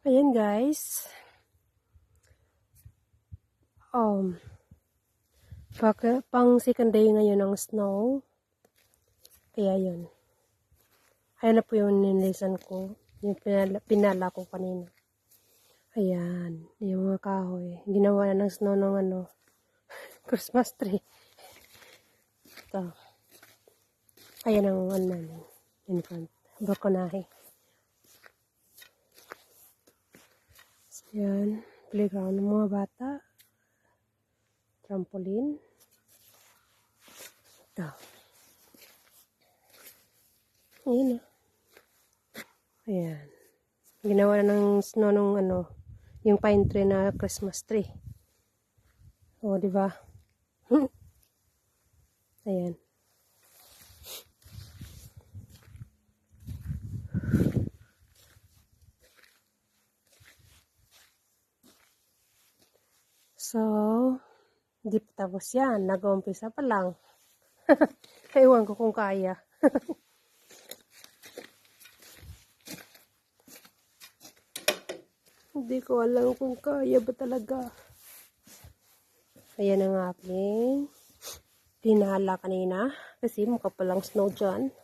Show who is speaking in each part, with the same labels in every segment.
Speaker 1: Ayan guys. Pang second day ngayon ng snow. Kaya yun. Ayan na po yung nilisan ko. Yung pinala ko kanina. Ayan. Yung mga kahoy. Ginawa na ng snow ng Christmas tree. Ito. Ayan ang namin. In front. Balkonahe. So, ayan. Playground ng mga bata. Trampoline. Ito. Ayan. Ayan. Ginawa na ng snow nung yung pine tree na Christmas tree. O, di ba? Ayan. So, di pa tapos yan. Nag-uumpisa pa lang. Ewan ko kung kaya. Hindi ko alam kung kaya ba talaga. Ayan ang aking pinala kanina. Kasi mukha palang snow dyan.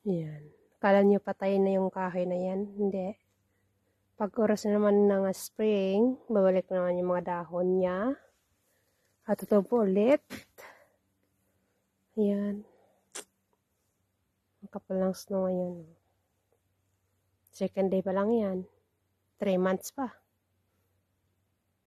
Speaker 1: Ayan. Kala nyo patay na yung kahoy na yan. Hindi. Pag oras na naman ng spring, babalik naman yung mga dahon niya. At ito po ulit. Ayan. Ang kapal ng snow ngayon. Second day pa lang yan. 3 months pa.